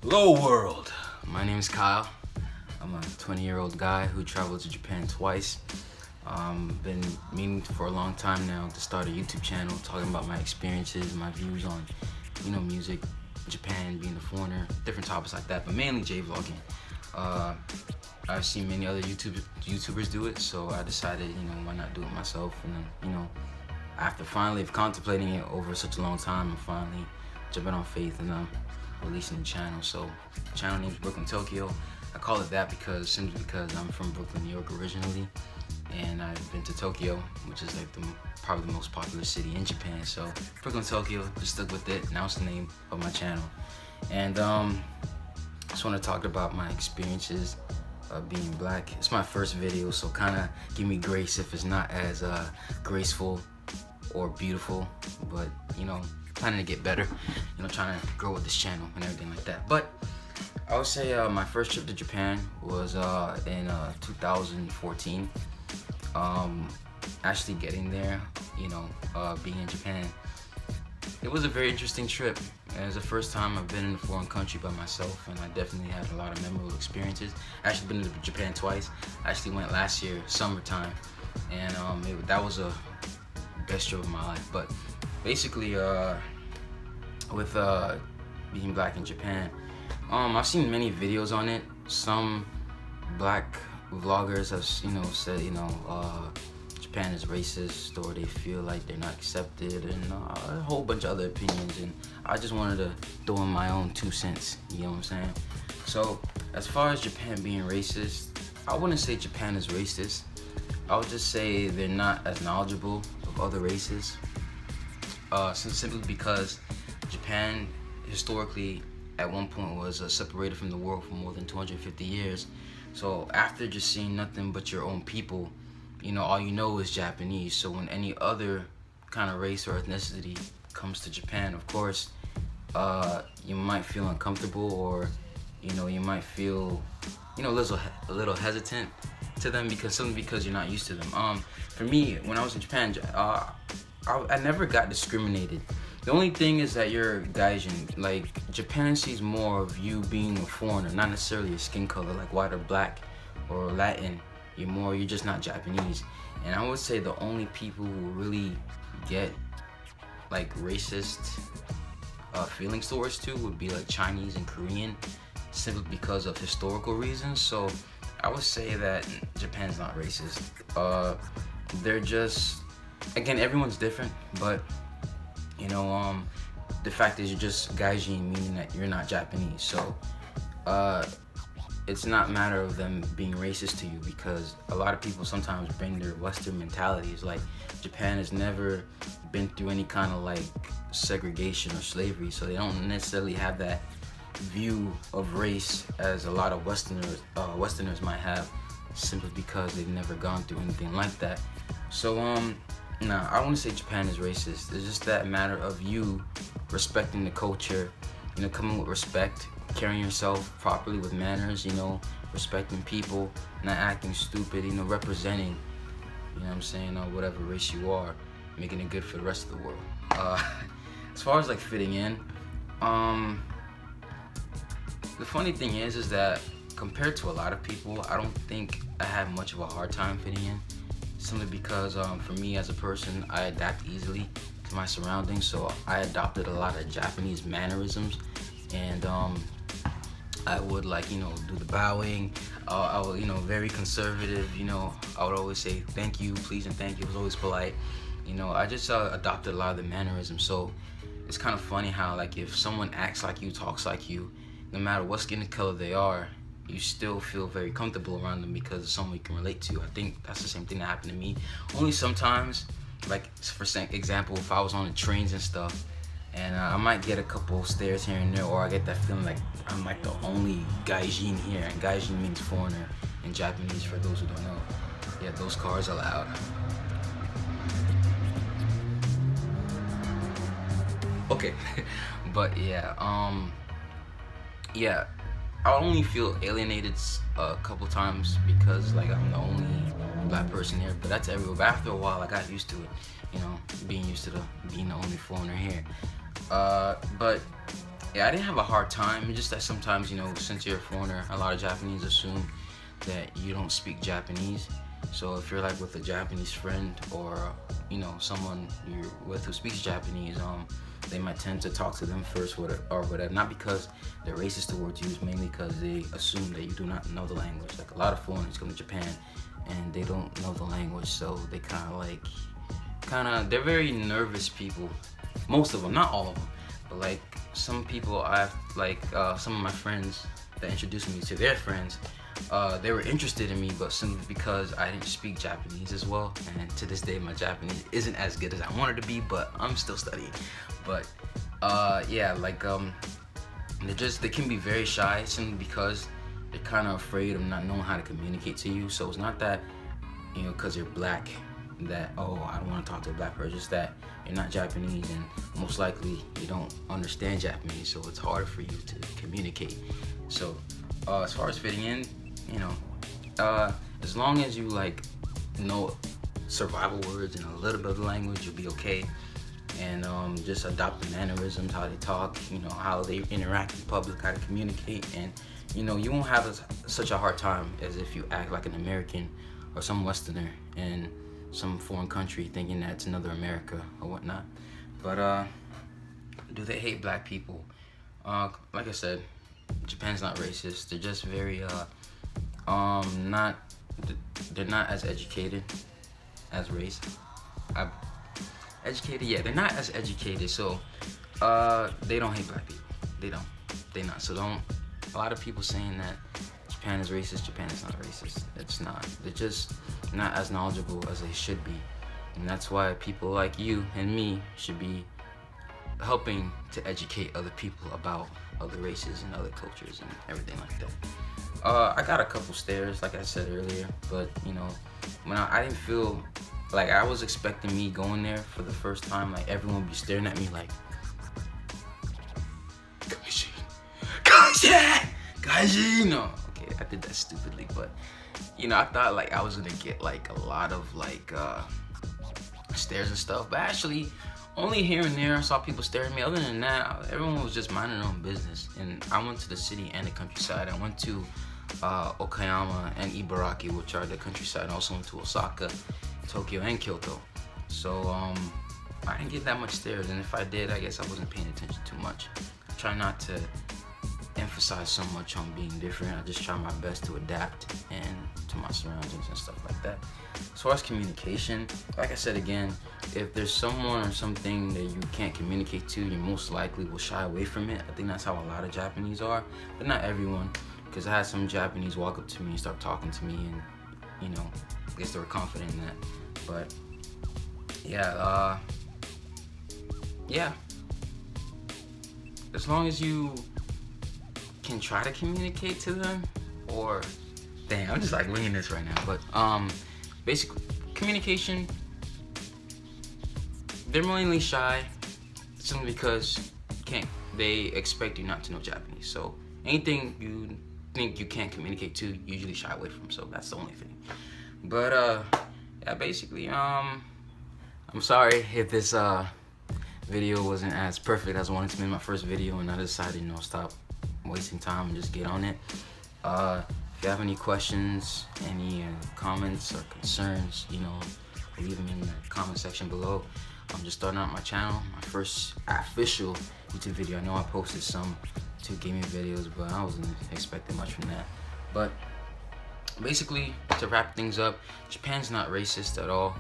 Hello world, my name is Kyle. I'm a 20-year-old guy who traveled to Japan twice. Been meaning for a long time now to start a YouTube channel talking about my experiences, my views on, music, Japan, being a foreigner, different topics like that, but mainly J-vlogging. I've seen many other YouTubers do it, so I decided, why not do it myself? And then, after finally contemplating it over such a long time, I'm finally jumping on faith and releasing the channel. So the channel name's Brooklyn Tokyo. I call it that simply because I'm from Brooklyn, New York originally, and I've been to Tokyo, which is like probably the most popular city in Japan. So Brooklyn Tokyo, just stuck with it. Now it's the name of my channel. And I just want to talk about my experiences being black. It's my first video, so kind of give me grace if it's not as graceful or beautiful, but planning to get better, trying to grow with this channel and everything like that. But I would say my first trip to Japan was in 2014. Actually getting there, being in Japan, it was a very interesting trip. It was the first time I've been in a foreign country by myself, and I definitely had a lot of memorable experiences. I actually been to Japan twice. I actually went last year, summertime, and that was a best trip of my life. But basically, with being black in Japan, I've seen many videos on it. Some black vloggers have, said, Japan is racist, or they feel like they're not accepted, and a whole bunch of other opinions. And I just wanted to throw in my own 2 cents. You know what I'm saying? So as far as Japan being racist, I wouldn't say Japan is racist. I would just say they're not as knowledgeable of other races. Simply because Japan historically at one point was separated from the world for more than 250 years. So after just seeing nothing but your own people, all you know is Japanese. So when any other kind of race or ethnicity comes to Japan, of course, you might feel uncomfortable, or you might feel a little hesitant to them because you're not used to them. For me, when I was in Japan, I never got discriminated. The only thing is that you're Gaijin. Like, Japan sees more of you being a foreigner, not necessarily your skin color, like white or black or Latin. You're just not Japanese. And I would say the only people who really get like racist feelings towards too would be like Chinese and Korean, simply because of historical reasons. So I would say that Japan's not racist. They're just, again, everyone's different, but the fact is you're just Gaijin, meaning that you're not Japanese. So it's not a matter of them being racist to you, because a lot of people sometimes bring their Western mentalities. Like, Japan has never been through any kind of like segregation or slavery, so they don't necessarily have that view of race as a lot of Westerners might have, simply because they've never gone through anything like that. So nah, I wouldn't say Japan is racist. It's just that matter of you respecting the culture, coming with respect, carrying yourself properly with manners, respecting people, not acting stupid, representing, what I'm saying, whatever race you are, making it good for the rest of the world. As far as like fitting in, the funny thing is that compared to a lot of people, I don't think I had much of a hard time fitting in, simply because for me as a person, I adapt easily to my surroundings. So I adopted a lot of Japanese mannerisms, and I would do the bowing. I would, very conservative. I would always say thank you, please, and thank you. It was always polite. I just adopted a lot of the mannerisms. So it's kind of funny how, like, if someone acts like you, talks like you, no matter what skin color they are, you still feel very comfortable around them because it's someone you can relate to. I think that's the same thing that happened to me. Only sometimes, like, for example, if I was on the trains and stuff, and I might get a couple stares here and there, or I get that feeling like I'm like the only Gaijin here, and Gaijin means foreigner in Japanese, for those who don't know. Yeah, those cars are loud. Okay, but yeah, yeah, I only feel alienated a couple times because like I'm the only black person here, but that's everywhere. But after a while, I got used to it, being used to being the only foreigner here. But yeah, I didn't have a hard time. It's just that sometimes, you know, since you're a foreigner, a lot of Japanese assume that you don't speak Japanese. So if you're like with a Japanese friend or, you know, someone you're with who speaks Japanese, they might tend to talk to them first or whatever. Not because they're racist towards you, it's mainly because they assume that you do not know the language. Like a lot of foreigners come to Japan and they don't know the language, so they they're very nervous people. Most of them, not all of them, but like some people some of my friends that introduced me to their friends, they were interested in me, but simply because I didn't speak Japanese as well. And to this day, my Japanese isn't as good as I wanted to be, but I'm still studying. But yeah, like they can be very shy simply because they're kind of afraid of not knowing how to communicate to you. So it's not that, you know, because you're black that, oh, I don't want to talk to a black person. It's that you're not Japanese and most likely you don't understand Japanese, so it's harder for you to communicate. So as far as fitting in, you know, as long as you like know survival words and a little bit of the language, you'll be okay. And just adopt the mannerisms, how they talk, you know, how they interact in public, how to communicate, and you know, you won't have such a hard time as if you act like an American or some Westerner in some foreign country thinking that it's another America or whatnot. But do they hate black people? Like I said, Japan's not racist. They're just very they're not as educated as race. Educated, yeah, they're not as educated, so they don't hate black people. They're not. So a lot of people saying that Japan is racist, Japan is not racist. It's not. They're just not as knowledgeable as they should be. And that's why people like you and me should be helping to educate other people about other races and other cultures and everything like that. I got a couple stares, like I said earlier, but you know, when I didn't feel like I was expecting me going there for the first time, like everyone would be staring at me like, Gaijin! No, okay, I did that stupidly, but you know, I thought like I was gonna get like a lot of like stares and stuff, but actually only here and there I saw people staring at me. Other than that, everyone was just minding their own business. And I went to the city and the countryside. I went to Okayama and Ibaraki, which are the countryside. I also went to Osaka, Tokyo, and Kyoto. So I didn't get that much stares, and if I did, I guess I wasn't paying attention too much. I try not to emphasize so much on being different. I just try my best to adapt and to my surroundings and stuff like that. As far as communication, like I said again, if there's someone or something that you can't communicate to, you most likely will shy away from it. I think that's how a lot of Japanese are, but not everyone, because I had some Japanese walk up to me and start talking to me, and you know, I guess they were confident in that. But yeah, yeah, as long as you can try to communicate to them, or dang, I'm just like winging this right now, but basically communication, they're mainly shy simply because they expect you not to know Japanese. So anything you think you can't communicate to, usually shy away from. So that's the only thing. But yeah, basically I'm sorry if this video wasn't as perfect as I wanted to be in my first video, and I decided, you know, stop wasting time and just get on it. If you have any questions, any comments or concerns, you know, leave them in the comment section below. I'm just starting out my channel, my first official YouTube video. I know I posted some 2 gaming videos, but I wasn't expecting much from that. But basically, to wrap things up, Japan's not racist at all.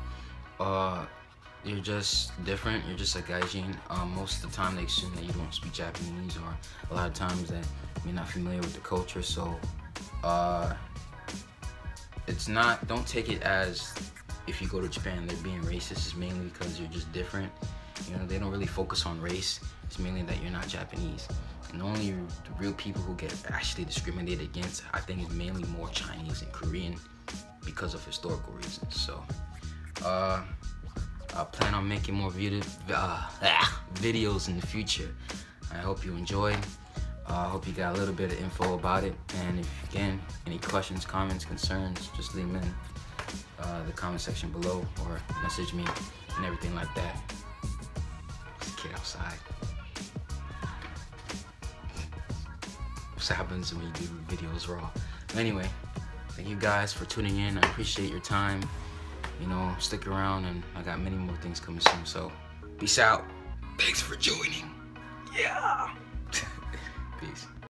You're just different. You're just a gaijin. Most of the time they assume that you don't speak Japanese, or a lot of times that you're not familiar with the culture. So it's not, don't take it as if you go to Japan they're being racist. It's mainly because you're just different. You know, they don't really focus on race. It's mainly that you're not Japanese. And the only real people who get actually discriminated against, I think, is mainly more Chinese and Korean because of historical reasons. So I plan on making more videos in the future. I hope you enjoyed. I hope you got a little bit of info about it. And if, again, any questions, comments, concerns, just leave them in the comment section below, or message me and everything like that. It's a kid outside. happens when you do videos raw. Anyway, thank you guys for tuning in. I appreciate your time. You know, stick around, and I got many more things coming soon. So, peace out. Thanks for joining. Yeah. Peace.